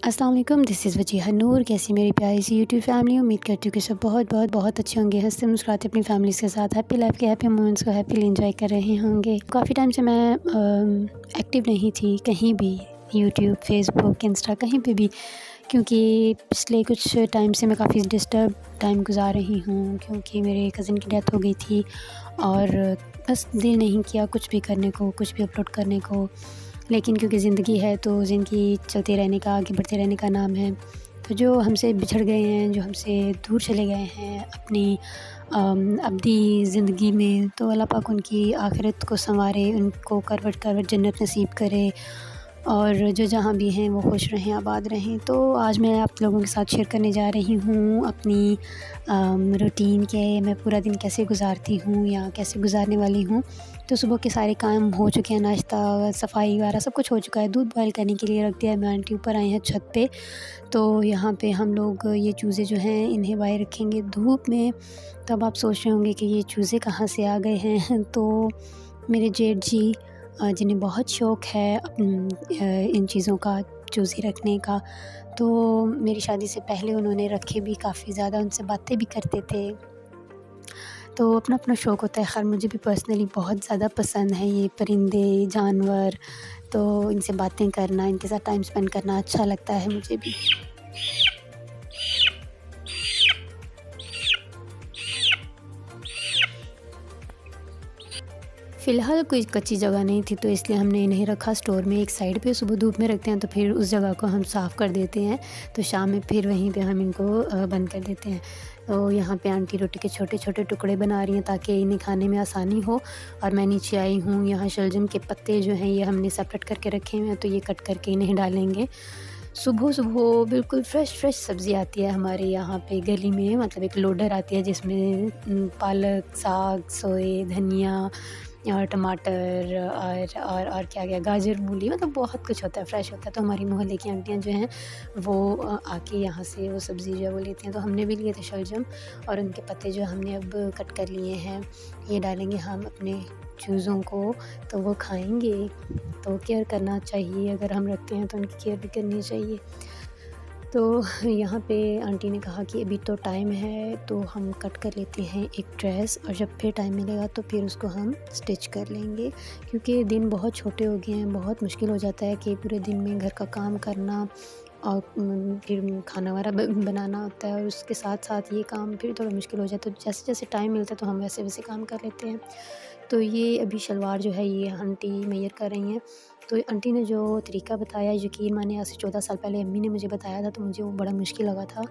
अस्सलाम वालेकुम, this is Wajiha नूर। कैसी मेरी प्यारी सी यूट्यूब फैमिली। उम्मीद करती हूँ कि सब बहुत बहुत बहुत अच्छे होंगे, हंसते मुस्कुराते अपनी फैमिली के साथ हैप्पी लाइफ के हैप्पी मोमेंट्स को हैप्पीली एंजॉय कर रहे होंगे। काफ़ी टाइम से मैं एक्टिव नहीं थी कहीं भी, यूट्यूब, फेसबुक, इंस्टा कहीं पे भी, क्योंकि पिछले कुछ टाइम से मैं काफ़ी डिस्टर्ब टाइम गुजार रही हूँ, क्योंकि मेरे कज़िन की डेथ हो गई थी और बस दिल नहीं किया कुछ भी करने को, कुछ भी अपलोड करने को। लेकिन क्योंकि ज़िंदगी है तो ज़िंदगी चलते रहने का, आगे बढ़ते रहने का नाम है। तो जो हमसे बिछड़ गए हैं, जो हमसे दूर चले गए हैं अपनी अब्दी ज़िंदगी में, तो अल्लाह पाक उनकी आखिरत को सँवारे, उनको करवट करवट जन्नत नसीब करे और जो जहाँ भी हैं वो खुश रहें, आबाद रहें। तो आज मैं आप लोगों के साथ शेयर करने जा रही हूँ अपनी रूटीन के मैं पूरा दिन कैसे गुज़ारती हूँ या कैसे गुज़ारने वाली हूँ। तो सुबह के सारे काम हो चुके हैं, नाश्ता, सफाई वगैरह सब कुछ हो चुका है। दूध बॉयल करने के लिए रख दिया है। मैं आंटी ऊपर आए हैं छत पे, तो यहाँ पे हम लोग ये चूज़े जो हैं इन्हें बाहर रखेंगे धूप में। तो अब आप सोच रहे होंगे कि ये चूज़े कहाँ से आ गए हैं। तो मेरे जेठ जी जिन्हें बहुत शौक़ है इन चीज़ों का, चूज़े रखने का, तो मेरी शादी से पहले उन्होंने रखे भी काफ़ी ज़्यादा, उनसे बातें भी करते थे। तो अपना-अपना शौक़ होता है। ख़ैर मुझे भी पर्सनली बहुत ज़्यादा पसंद है ये परिंदे, जानवर, तो इनसे बातें करना, इनके साथ टाइम स्पेंड करना अच्छा लगता है मुझे भी। फ़िलहाल कोई कच्ची जगह नहीं थी, तो इसलिए हमने इन्हें रखा स्टोर में एक साइड पे। सुबह धूप में रखते हैं तो फिर उस जगह को हम साफ़ कर देते हैं, तो शाम में फिर वहीं पे हम इनको बंद कर देते हैं। तो यहाँ पे आंटी रोटी के छोटे-छोटे टुकड़े बना रही हैं ताकि इन्हें खाने में आसानी हो, और मैं नीचे आई हूँ। यहाँ शलजम के पत्ते जो हैं ये हमने सेपरेट करके रखे हुए हैं, तो ये कट करके इन्हें डालेंगे। सुबह-सुबह बिल्कुल फ्रेश सब्ज़ी आती है हमारे यहाँ पे गली में, मतलब एक लोडर आती है जिसमें पालक, साग, सोए, धनिया और टमाटर और क्या-क्या, गाजर, मूली, मतलब बहुत कुछ होता है, फ्रेश होता है। तो हमारी मोहल्ले की आंटियाँ जो हैं वो आके यहाँ से वो सब्ज़ी जो है वो लेती हैं। तो हमने भी लिए थे शलजम, और उनके पत्ते जो हमने अब कट कर लिए हैं, ये डालेंगे हम अपने चूज़ों को, तो वो खाएँगे। तो केयर करना चाहिए, अगर हम रखते हैं तो उनकी केयर भी करनी चाहिए। तो यहाँ पे आंटी ने कहा कि अभी तो टाइम है, तो हम कट कर लेते हैं एक ड्रेस, और जब फिर टाइम मिलेगा तो फिर उसको हम स्टिच कर लेंगे, क्योंकि दिन बहुत छोटे हो गए हैं। बहुत मुश्किल हो जाता है कि पूरे दिन में घर का काम करना और फिर खाना वगैरह बनाना होता है, और उसके साथ-साथ ये काम फिर थोड़ा मुश्किल हो जाता है। तो जैसे-जैसे टाइम मिलता है तो हम वैसे-वैसे काम कर लेते हैं। तो ये अभी शलवार जो है ये आंटी मेयर कर रही हैं। तो आंटी ने जो तरीका बताया, यकीन मानिए आज से 14 साल पहले अम्मी ने मुझे बताया था, तो मुझे वो बड़ा मुश्किल लगा था।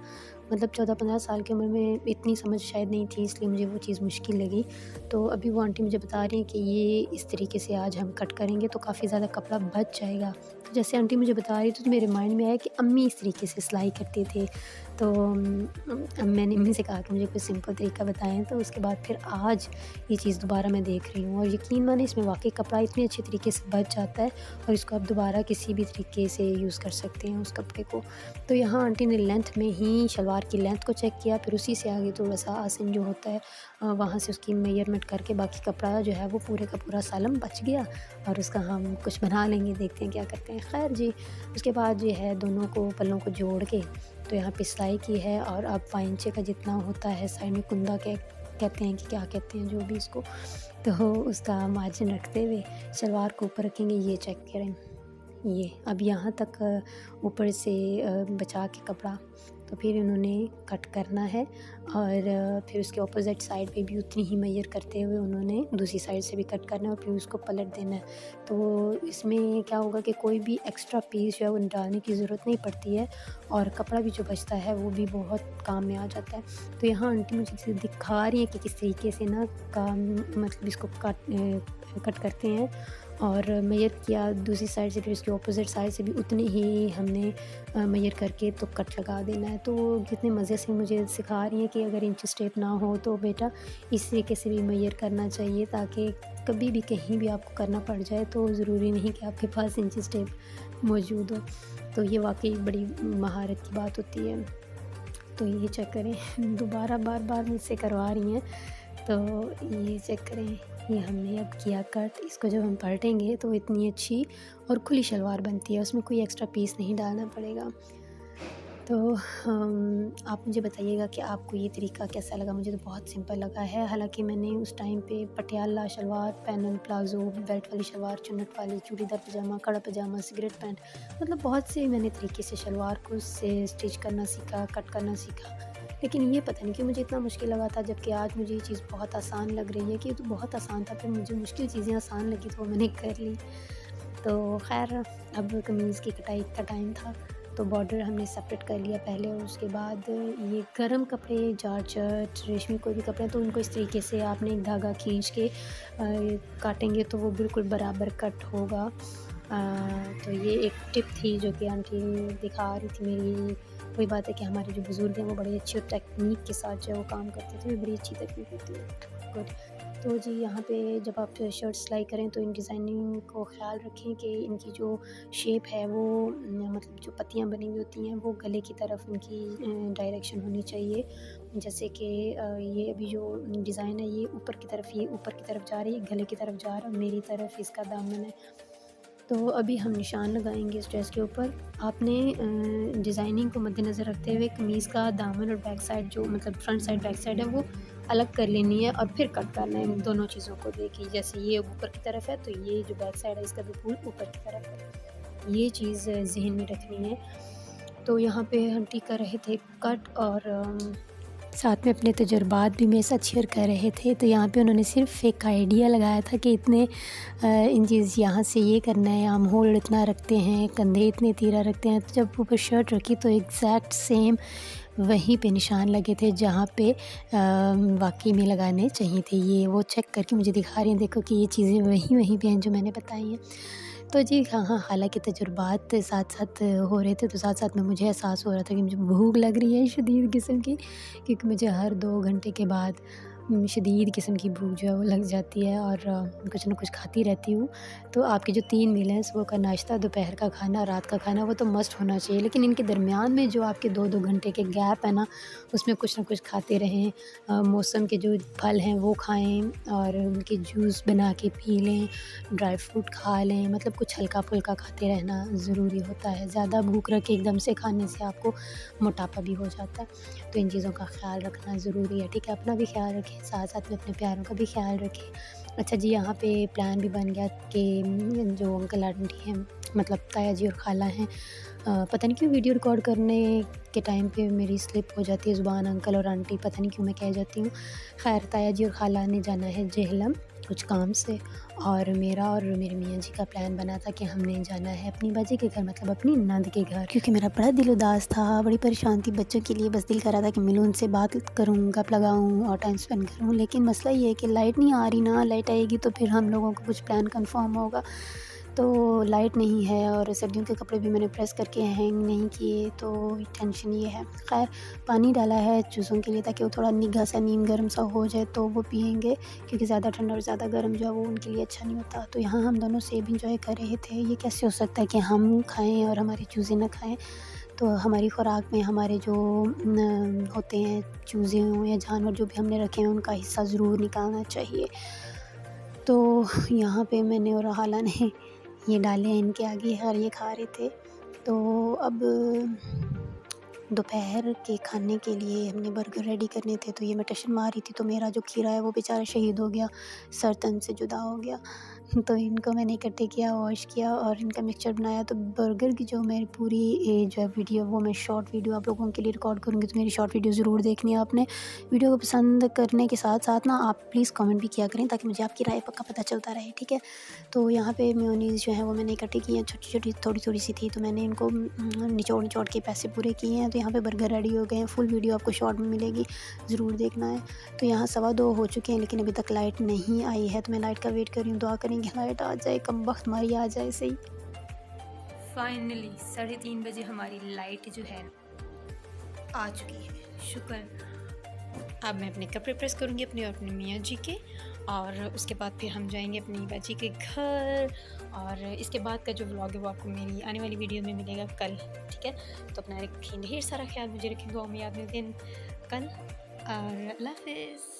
मतलब 14-15 साल की उम्र में इतनी समझ शायद नहीं थी, इसलिए मुझे वो चीज़ मुश्किल लगी। तो अभी वो आंटी मुझे बता रही हैं कि ये इस तरीके से आज हम कट करेंगे तो काफ़ी ज़्यादा कपड़ा बच जाएगा। तो जैसे आंटी मुझे बता रही थी तो मेरे माइंड में आया कि अम्मी इस तरीके से सिलाई करते थे। तो मैंने अम्मी से कहा कि मुझे कोई सिंपल तरीका बताएँ, तो उसके बाद फिर आज ये चीज़ दोबारा मैं देख रही हूँ, और यकीन मानिए इसमें वाक़ई कपड़ा इतने अच्छे तरीके से बच जाता है, और इसको आप दोबारा किसी भी तरीके से यूज़ कर सकते हैं उस कपड़े को। तो यहाँ आंटी ने लेंथ में ही शलवार की लेंथ को चेक किया, फिर उसी से आगे थोड़ा-सा आसन जो होता है वहाँ से उसकी मेज़रमेंट करके बाकी कपड़ा जो है वो पूरे का पूरा सालम बच गया, और उसका हम कुछ बना लेंगे, देखते हैं क्या करते हैं। खैर जी, उसके बाद ये है दोनों को पल्लों को जोड़ के तो यहाँ पे सिलाई की है, और अब 5 इंच का जितना होता है साइड में कुंदा के कहते हैं कि क्या कहते हैं जो भी इसको, तो उसका मार्जिन रखते हुए शलवार को ऊपर रखेंगे। ये चेक करें, ये अब यहाँ तक ऊपर से बचा के कपड़ा, तो फिर उन्होंने कट करना है, और फिर उसके अपोज़िट साइड पे भी उतनी ही मेज़र करते हुए उन्होंने दूसरी साइड से भी कट करना है, और फिर उसको पलट देना है। तो इसमें क्या होगा कि कोई भी एक्स्ट्रा पीस जो है वो डालने की ज़रूरत नहीं पड़ती है, और कपड़ा भी जो बचता है वो भी बहुत काम में आ जाता है। तो यहाँ आंटी मुझे दिखा रही है कि किस तरीके से ना काम, मतलब इसको कट करते हैं, और मेज़र किया दूसरी साइड से, फिर उसके अपोज़िट साइड से भी उतनी ही हमने मेज़र करके तो कट लगा देना है। तो कितने मज़े से मुझे सिखा रही हैं कि अगर इंच टेप ना हो तो बेटा इस तरीके से भी मेज़र करना चाहिए, ताकि कभी भी कहीं भी आपको करना पड़ जाए तो ज़रूरी नहीं कि आपके पास इंच टेप मौजूद हो। तो ये वाक़ई बड़ी महारत की बात होती है। तो ये चेक करें, दोबारा बार-बार मुझसे करवा रही हैं, तो ये चेक करें, ये हमने अब किया कट। इसको जब हम पलटेंगे तो इतनी अच्छी और खुली शलवार बनती है, उसमें कोई एक्स्ट्रा पीस नहीं डालना पड़ेगा। तो आप मुझे बताइएगा कि आपको ये तरीका कैसा लगा। मुझे तो बहुत सिंपल लगा है। हालांकि मैंने उस टाइम पे Patiala salwar, panel palazzo, belt वाली शलवार, चुन्नट वाली, चूड़ीदार पजामा, कड़ा पजामा, सिगरेट पैंट, मतलब बहुत से मैंने तरीके से शलवार को से स्टिच करना सीखा, कट करना सीखा। लेकिन ये पता नहीं क्यों मुझे इतना मुश्किल लगा था, जबकि आज मुझे ये चीज़ बहुत आसान लग रही है कि ये तो बहुत आसान था, फिर मुझे मुश्किल चीज़ें आसान लगी तो वो मैंने कर ली। तो ख़ैर अब कमीज़ की कटाई का टाइम था, तो बॉर्डर हमने सेपरेट कर लिया पहले, और उसके बाद ये गर्म कपड़े, जॉर्जेट, रेशमी कोई भी कपड़े, तो उनको इस तरीके से आपने एक धागा खींच के काटेंगे तो वो बिल्कुल बराबर कट होगा। तो ये एक टिप थी जो कि आंटी दिखा रही थी मेरी। वही बात है कि हमारे जो बुज़ुर्ग हैं वो बड़ी अच्छी टेक्निक के साथ जो है वो काम करते थे, बड़ी अच्छी टेक्निक होती है। गुड। तो जी यहाँ पे जब आप शर्ट सिलाई करें तो इन डिज़ाइनिंग को ख़्याल रखें कि इनकी जो शेप है वो मतलब जो पत्तियाँ बनी हुई होती हैं वो गले की तरफ इनकी डायरेक्शन होनी चाहिए। जैसे कि ये अभी जो डिज़ाइन है ये ऊपर की तरफ, ये ऊपर की तरफ जा रही है, गले की तरफ जा रहा है, मेरी तरफ इसका दामन है। तो अभी हम निशान लगाएंगे इस ड्रेस के ऊपर। आपने डिज़ाइनिंग को मद्देनज़र रखते हुए कमीज़ का दामन और बैक साइड जो मतलब फ्रंट साइड बैक साइड है वो अलग कर लेनी है और फिर कट करना है। इन दोनों चीज़ों को देखिए, जैसे ये ऊपर की तरफ है तो ये जो बैक साइड है इसका भी फूल ऊपर की तरफ है, ये चीज़ ज़हन में रखनी है। तो यहाँ पे आंटी कर रहे थे कट, और साथ में अपने तजुर्बात भी मेरे साथ शेयर कर रहे थे। तो यहाँ पे उन्होंने सिर्फ एक आइडिया लगाया था कि इतने इन चीज़ यहाँ से ये करना है, आर्म होल इतना रखते हैं, कंधे इतने तीरा रखते हैं। तो जब ऊपर शर्ट रखी तो एग्जैक्ट सेम वहीं पे निशान लगे थे जहाँ पे वाकई में लगाने चाहिए थे। ये वो चेक करके मुझे दिखा रही हैं, देखो कि ये चीज़ें वहीं पे हैं जो मैंने बताई हैं। तो जी हाँ, हालाँकि तजुर्बात साथ-साथ हो रहे थे, तो साथ-साथ में मुझे एहसास हो रहा था कि मुझे भूख लग रही है शदीद किस्म की, क्योंकि मुझे हर 2 घंटे के बाद शदीद किस्म की भूख जो है वो लग जाती है, और कुछ न कुछ खाती रहती हूँ। तो आपके जो 3 मील हैं, सुबह का नाश्ता, दोपहर का खाना, रात का खाना, वो तो मस्ट होना चाहिए। लेकिन इनके दरमियान में जो आपके 2-2 घंटे के गैप है ना, उसमें कुछ न कुछ खाते रहें। मौसम के जो फल हैं वो खाएँ, और उनके जूस बना के पी लें, ड्राई फ्रूट खा लें, मतलब कुछ हल्का-फुल्का खाते रहना ज़रूरी होता है। ज़्यादा भूख रख के एकदम से खाने से आपको मोटापा भी हो जाता है। तो इन चीज़ों का ख़्याल रखना ज़रूरी है, ठीक है? अपना भी ख़्याल रखें, साथ-साथ में अपने प्यारों का भी ख़्याल रखें। अच्छा जी, यहाँ पे प्लान भी बन गया कि जो अंकल आंटी हैं, मतलब ताया जी और खाला हैं, पता नहीं क्यों वीडियो रिकॉर्ड करने के टाइम पे मेरी स्लिप हो जाती है ज़ुबान, अंकल और आंटी, पता नहीं क्यों मैं कह जाती हूँ। ख़ैर ताया जी और खाला ने जाना है जेहलम कुछ काम से, और मेरा और मेरे मियाँ जी का प्लान बना था कि हमने जाना है अपनी बाजी के घर, मतलब अपनी नंद के घर, क्योंकि मेरा बड़ा दिल उदास था, बड़ी परेशान थी बच्चों के लिए। बस दिल कर रहा था कि मिलूँ उनसे, बात करूँ, गप लगाऊँ और टाइम स्पेंड करूँ। लेकिन मसला ये है कि लाइट नहीं आ रही ना, लाइट आएगी तो फिर हम लोगों का कुछ प्लान कंफर्म होगा। तो लाइट नहीं है, और सर्दियों के कपड़े भी मैंने प्रेस करके हैंग नहीं किए, तो टेंशन ये है। खैर पानी डाला है चूज़ों के लिए ताकि वो थोड़ा निगाह सा नीम गर्म सा हो जाए तो वो पिएंगे, क्योंकि ज़्यादा ठंडा और ज़्यादा गर्म जो है वो उनके लिए अच्छा नहीं होता। तो यहाँ हम दोनों सेब इंजॉय कर रहे थे। ये कैसे हो सकता है कि हम खाएँ और हमारी चूज़ें ना खाएँ। तो हमारी खुराक में हमारे जो होते हैं चूज़े हों या जानवर जो भी हमने रखे हैं उनका हिस्सा ज़रूर निकालना चाहिए। तो यहाँ पे मैंने और खाला ने ये डाले हैं इनके आगे, और ये खा रहे थे। तो अब दोपहर के खाने के लिए हमने बर्गर रेडी करने थे, तो ये मैं टशन मार रही थी, तो मेरा जो खीरा है वो बेचारा शहीद हो गया, सर तन से जुदा हो गया। तो इनको मैंने इकट्ठे किया, वॉश किया और इनका मिक्सचर बनाया। तो बर्गर की जो मेरी पूरी जो है वीडियो, वो मैं शॉर्ट वीडियो आप लोगों के लिए रिकॉर्ड करूँगी, तो मेरी शॉर्ट वीडियो ज़रूर देखनी है आपने। वीडियो को पसंद करने के साथ साथ ना आप प्लीज़ कमेंट भी किया करें, ताकि मुझे आपकी राय पक्का पता चलता रहे, ठीक है। तो यहाँ पे मेयोनीज़ जो है वो मैंने इकट्ठी की हैं, छोटी-छोटी, थोड़ी-थोड़ी सी थी, तो मैंने इनको निचोड़-निचोड़ के पैसे पूरे किए हैं। तो यहाँ पे बर्गर रेडी हो गए हैं। फुल वीडियो आपको शॉर्ट में मिलेगी, ज़रूर देखना है। तो यहाँ 2:15 हो चुके हैं, लेकिन अभी तक लाइट नहीं आई है, तो मैं लाइट का वेट कर रही हूँ। दुआ करेंगे लाइट आ जाए, कमबख्त हमारी आ जाए सही। फाइनली 3:30 बजे हमारी लाइट जो है आ चुकी है, शुक्र। अब मैं अपने कपड़े प्रेस करूँगी, अपने और अपने मियाँ जी के, और उसके बाद फिर हम जाएंगे अपनी बाजी के घर। और इसके बाद का जो व्लॉग है वो आपको मेरी आने वाली वीडियो में मिलेगा कल, ठीक है। तो अपना रखें ढेर सारा ख्याल, मुझे रखें दुआ में याद में दिन कल, और अल्लाह हाफ़िज़।